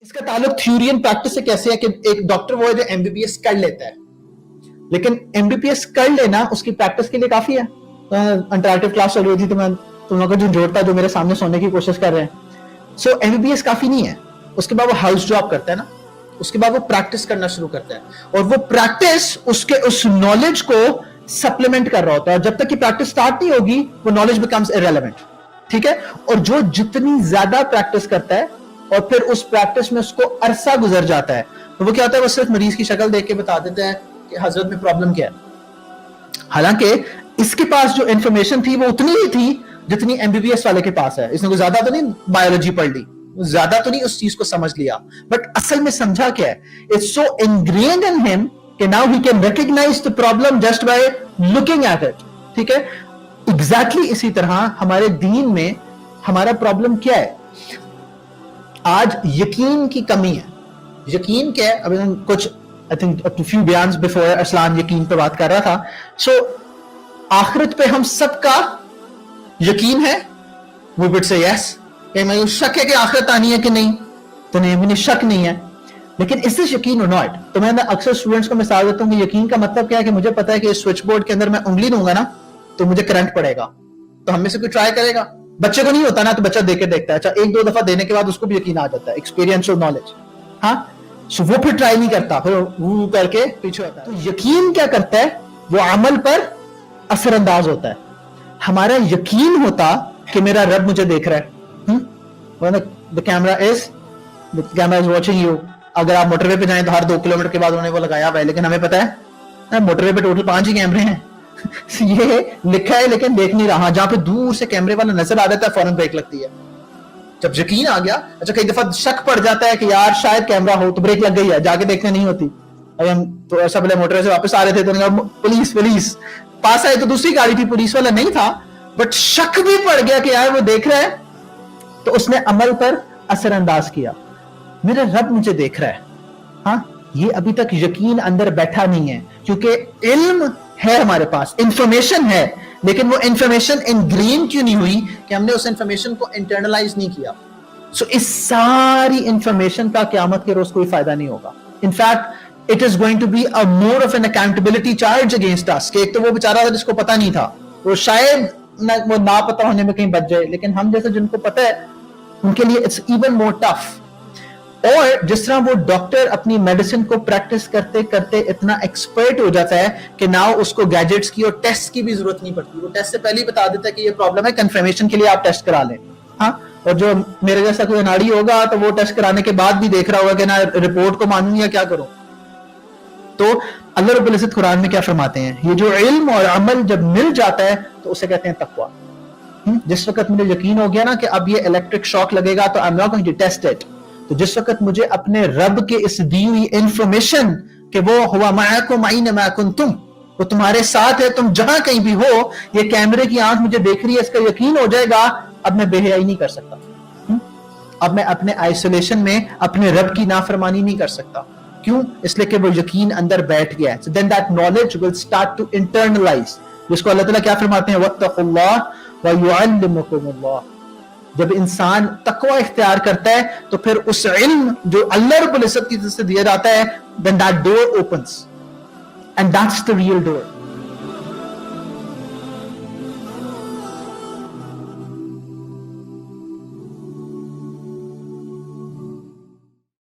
इसका ताल्लुक theory and practice से कैसे है कि एक डॉक्टर वो है जो एमबीबीएस कर लेता है, लेकिन एमबीबीएस कर लेना उसकी प्रैक्टिस के लिए काफी है। इंटरैक्टिव क्लास चल रही थी तो मैं तुम लोगों को जो जोड़ता जो मेरे सामने सोने की कोशिश कर रहे हैं। सो एमबीबीएस काफी नहीं है, उसके बाद वो हाउस जॉब करता है ना, उसके बाद वो प्रैक्टिस करना शुरू करता है और वो प्रैक्टिस उसके उस नॉलेज को सप्लीमेंट कर रहा होता है। जब तक कि प्रैक्टिस स्टार्ट नहीं होगी वो नॉलेज बिकम्स इररेलेवेंट, ठीक है। और जो जितनी ज्यादा प्रैक्टिस करता है और फिर उस प्रैक्टिस में उसको अरसा गुजर जाता है तो वो क्या होता है, वो सिर्फ मरीज की शक्ल देख के बता देता है कि हजरत में प्रॉब्लम क्या है। हालांकि इसके पास जो इंफॉर्मेशन थी वो उतनी ही थी जितनी एमबीबीएस वाले के पास है। इसने कोई ज्यादा तो नहीं बायोलॉजी पढ़ ली, ज्यादा तो नहीं उस चीज को समझ लिया, बट असल में समझा क्या है, it's so ingrained in him कि now he can recognise the problem just by looking at it, ठीक है। एग्जैक्टली इसी तरह हमारे दीन में हमारा प्रॉब्लम क्या है, आज यकीन की कमी है। यकीन क्या है, अभी कुछ आई थिंक फ्यू बयान्स बिफोर अस्लान यकीन पे बात कर रहा था। सो आखिरत पे हम सबका यकीन है, वो वुड से यस, मैं शक है कि आखिरत आनी है कि नहीं, तो नहीं मुझे शक नहीं है, लेकिन इससे यकीन और नॉट। तो मैं अक्सर स्टूडेंट्स को मिसाल देता हूं कि यकीन का मतलब क्या है कि मुझे पता है कि इस स्विच बोर्ड के अंदर मैं उंगली दूंगा ना तो मुझे करंट पड़ेगा, तो हम में से कोई ट्राई करेगा। बच्चे को नहीं होता ना, तो बच्चा देख के देखता है, अच्छा एक दो दफा देने के बाद उसको भी यकीन आ जाता है, एक्सपीरियंशियल नॉलेज। हाँ, सो वो फिर ट्राई नहीं करता, फिर वो करके पीछे होता है। तो यकीन क्या करता है, वो अमल पर असरअंदाज होता है। हमारा यकीन होता कि मेरा रब मुझे देख रहा है, the camera is watching you. अगर आप मोटरवे पे जाएं तो हर 2 किलोमीटर के बाद उन्होंने वो लगाया हुआ है, लेकिन हमें पता है मोटरवे पे टोटल 5 ही कैमरे हैं। ये लिखा है लेकिन देख नहीं रहा, जहां पे दूर से कैमरे वाला नजर आ जाता है फौरन ब्रेक लगती है। जब यकीन आ गया, अच्छा कई दफा शक पड़ जाता है कि यार शायद कैमरा हो तो ब्रेक लग गई है, जाके देखने नहीं होती। अब हम तो ऐसा बोले मोटरवे से वापस आ रहे थे तो पुलिस पास आए तो दूसरी गाड़ी थी, पुलिस वाला नहीं था, बट शक भी पड़ गया कि यार वो देख रहा है, तो उसने अमल पर असरअंदाज किया, मेरा रब मुझे देख रहा है। हाँ, ये अभी तक यकीन अंदर बैठा नहीं है, क्योंकि इल्म है हमारे पास, इंफॉर्मेशन है, लेकिन वो इंफॉर्मेशन इनग्रेन क्यों नहीं हुई कि हमने उस इंफॉर्मेशन को इंटरनलाइज नहीं किया। सो इस सारी इंफॉर्मेशन का क़यामत के रोज कोई फायदा नहीं होगा। In fact it is going to be a more of an accountability charge against us. कि एक तो वो बेचारा था जिसको पता नहीं था, वो शायद वो ना पता होने में कहीं बच जाए, लेकिन हम जैसे जिनको पता है उनके लिए इट्स इवन मोर टफ। और जिस तरह वो डॉक्टर अपनी मेडिसिन को प्रैक्टिस करते करते इतना एक्सपर्ट हो जाता है कि नाउ उसको गैजेट्स की और टेस्ट की भी जरूरत नहीं पड़ती, वो टेस्ट से पहले ही बता देता है कि ये प्रॉब्लम है, कंफर्मेशन के लिए आप टेस्ट करा लें। हाँ, और जो मेरे जैसा कोई अनाड़ी होगा तो वो टेस्ट कराने के बाद भी देख रहा होगा कि ना रिपोर्ट को मानूं या क्या करूं। तो अल्लाह रब्बुल इज्जत कुरान में क्या फरमाते हैं, ये जो इल्म और अमल जब मिल जाता है तो उसे कहते हैं तकवा। जिस वक्त मुझे यकीन हो गया ना कि अब ये इलेक्ट्रिक शॉक लगेगा तो I am not going to test it, तो जिस वक्त मुझे अपने रब के इस दी हुई इंफॉर्मेशन कि वो हुआ माकुम ऐना मा कुंतुम, वो तुम्हारे साथ है तुम जहां कहीं भी हो, ये कैमरे की आंख मुझे देख रही है, इसका यकीन हो जाएगा, अब मैं बेहयाई नहीं कर सकता। अब मैं अपने आइसोलेशन में अपने रब की नाफरमानी नहीं कर सकता। क्यों? इसलिए कि वो यकीन अंदर बैठ गया है। So then that knowledge will start to internalize, जिसको अल्लाह ताला क्या फरमाते हैं, वत्तकुल्लाह व युअल्लिमुकुमुल्लाह। जब इंसान तकवा इख्तियार करता है तो फिर उस इल्म जो अल्लाह रब्बुल इज्जत की तरफ से दिया जाता है, then that door opens and that's the real door।